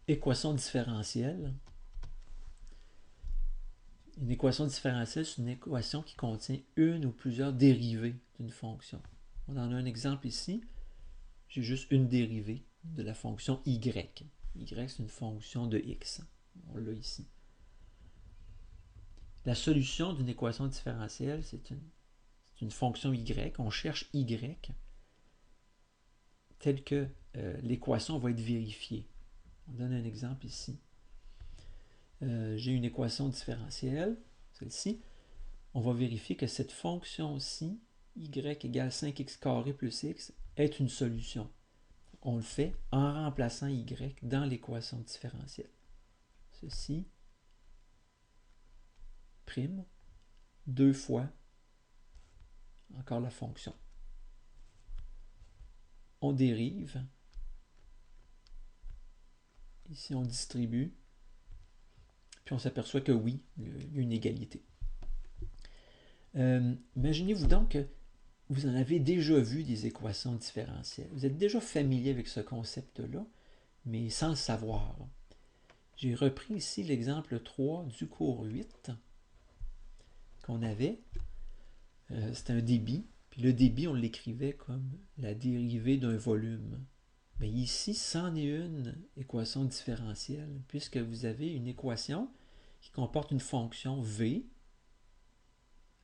Équation différentielle. Une équation différentielle, c'est une équation qui contient une ou plusieurs dérivées d'une fonction. On en a un exemple ici. J'ai juste une dérivée de la fonction y. Y, c'est une fonction de x. On l'a ici. La solution d'une équation différentielle, c'est une fonction y. On cherche y telle que l'équation va être vérifiée. On donne un exemple ici. J'ai une équation différentielle, celle-ci. On va vérifier que cette fonction-ci, y égale 5x carré plus x, est une solution. On le fait en remplaçant y dans l'équation différentielle. Ceci, prime, 2 fois encore la fonction. On dérive. Ici, on distribue. Puis on s'aperçoit que oui, il y a une égalité. Imaginez-vous donc que vous en avez déjà vu des équations différentielles. Vous êtes déjà familier avec ce concept-là, mais sans le savoir. J'ai repris ici l'exemple 3 du cours 8 qu'on avait. C'était un débit. Puis le débit, on l'écrivait comme la dérivée d'un volume. Mais ici, c'en est une équation différentielle, puisque vous avez une équation qui comporte une fonction v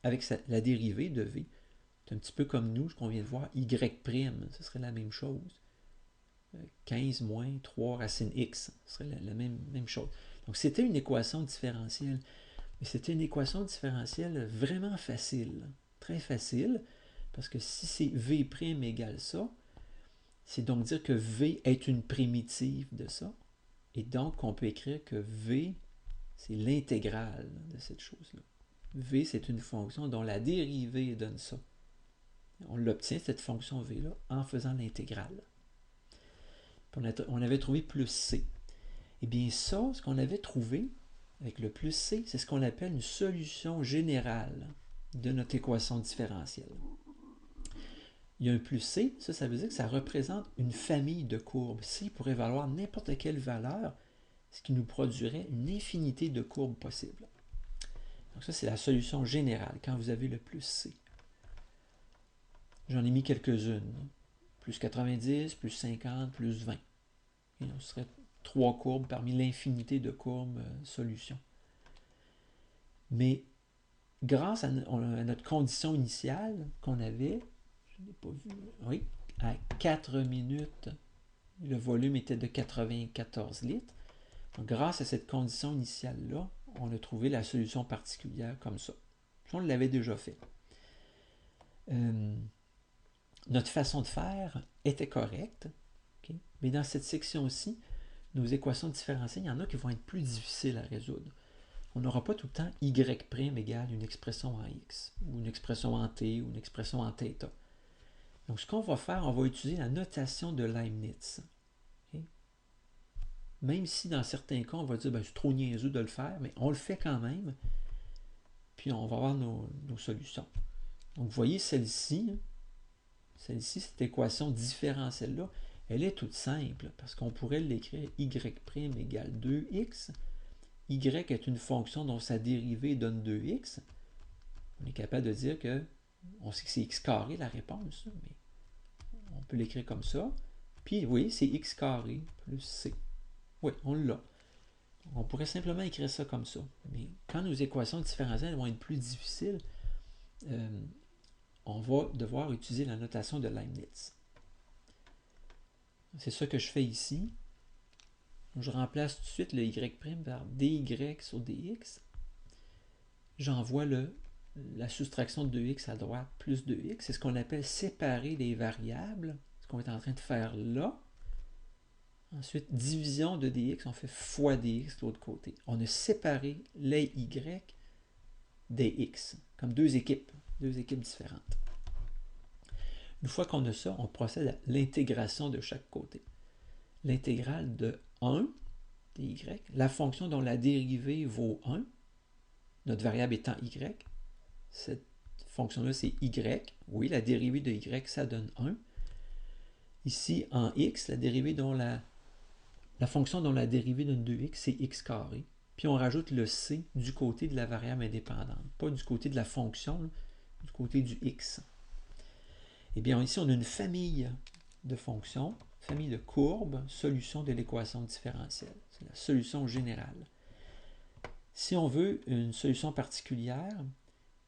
avec la dérivée de v. C'est un petit peu comme nous, ce qu'on vient de voir, y', ce serait la même chose. 15 moins 3 racine x, ce serait la même chose. Donc c'était une équation différentielle. Mais c'était une équation différentielle vraiment facile, très facile, parce que si c'est v' égale ça, c'est donc dire que v est une primitive de ça, et donc on peut écrire que v, c'est l'intégrale de cette chose-là. V, c'est une fonction dont la dérivée donne ça. On l'obtient, cette fonction v-là, en faisant l'intégrale. On avait trouvé plus c. Eh bien ça, ce qu'on avait trouvé avec le plus c, c'est ce qu'on appelle une solution générale de notre équation différentielle. Il y a un plus c, ça veut dire que ça représente une famille de courbes. C pourrait valoir n'importe quelle valeur, ce qui nous produirait une infinité de courbes possibles. Donc ça, c'est la solution générale, quand vous avez le plus c. J'en ai mis quelques-unes. Plus 90, plus 50, plus 20. Et on serait 3 courbes parmi l'infinité de courbes solutions. Mais grâce à notre condition initiale qu'on avait, je n'ai pas vu, oui, à 4 minutes, le volume était de 94 litres. Donc, grâce à cette condition initiale-là, on a trouvé la solution particulière comme ça. On l'avait déjà fait. Notre façon de faire était correcte, okay? Mais dans cette section-ci, nos équations différentielles, il y en a qui vont être plus difficiles à résoudre. On n'aura pas tout le temps y' égale une expression en x, ou une expression en t, ou une expression en θ. Donc, ce qu'on va faire, on va utiliser la notation de Leibniz. Okay? Même si dans certains cas, on va dire, c'est trop niaiseux de le faire, mais on le fait quand même, puis on va avoir nos solutions. Donc, vous voyez celle-ci, cette équation différentielle-là, elle est toute simple, parce qu'on pourrait l'écrire y' égale 2x. Y est une fonction dont sa dérivée donne 2x. On est capable de dire que, on sait que c'est x carré la réponse, mais on peut l'écrire comme ça. Puis, oui, c'est x carré plus c. Oui, on l'a. On pourrait simplement écrire ça comme ça. Mais quand nos équations différentielles vont être plus difficiles, on va devoir utiliser la notation de Leibniz. C'est ça que je fais ici. Je remplace tout de suite le y' par dy sur dx. J'envoie la soustraction de 2x à droite plus 2x. C'est ce qu'on appelle séparer les variables. Ce qu'on est en train de faire là. Ensuite, division de dx, on fait fois dx de l'autre côté. On a séparé les y des x, comme deux équipes différentes. Une fois qu'on a ça, on procède à l'intégration de chaque côté. L'intégrale de 1 dy, la fonction dont la dérivée vaut 1, notre variable étant y, cette fonction-là c'est y, oui, la dérivée de y, ça donne 1. Ici, en x, la dérivée dont la la fonction dont la dérivée d'une 2x, c'est x carré. Puis on rajoute le c du côté de la variable indépendante. Pas du côté de la fonction, là, du côté du x. Eh bien, ici, on a une famille de fonctions, famille de courbes, solution de l'équation différentielle. C'est la solution générale. Si on veut une solution particulière,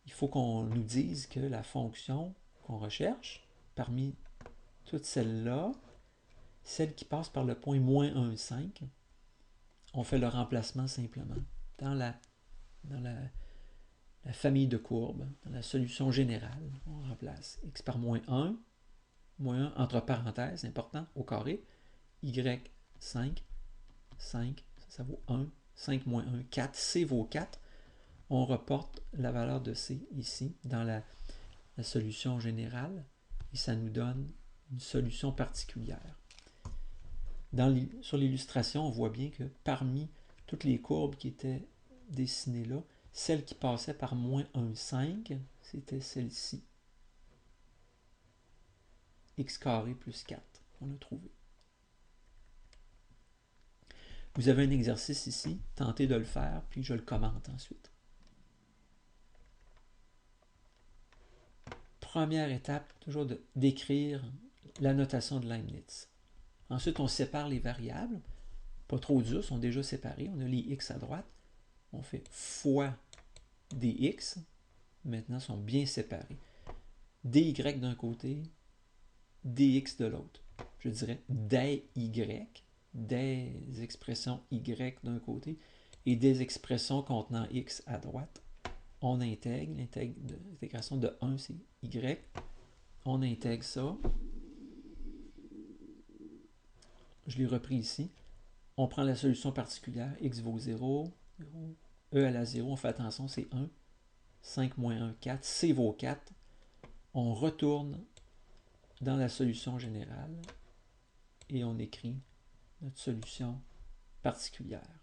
il faut qu'on nous dise que la fonction qu'on recherche, parmi toutes celles-là, celle qui passe par le point moins 1, 5, on fait le remplacement simplement. Dans la famille de courbes, dans la solution générale, on remplace x par moins 1, entre parenthèses, important, au carré, y 5, 5, ça vaut 1, 5 moins 1, 4, c vaut 4. On reporte la valeur de c ici dans la solution générale et ça nous donne une solution particulière. Sur l'illustration, on voit bien que parmi toutes les courbes qui étaient dessinées là, celle qui passait par moins 1, 5, c'était celle-ci. X carré plus 4, on l'a trouvé. Vous avez un exercice ici, tentez de le faire, puis je le commente ensuite. Première étape, toujours d'écrire la notation de Leibniz. Ensuite, on sépare les variables. Pas trop dur, sont déjà séparés. On a les x à droite. On fait fois dx. Maintenant, sont bien séparés. dy d'un côté, dx de l'autre. Je dirais des y, des expressions y d'un côté et des expressions contenant x à droite. On intègre, l'intégration de 1, c'est y. On intègre ça. Je l'ai repris ici. On prend la solution particulière, x vaut 0, e à la 0, on fait attention, c'est 1, 5 moins 1, 4, c vaut 4. On retourne dans la solution générale et on écrit notre solution particulière.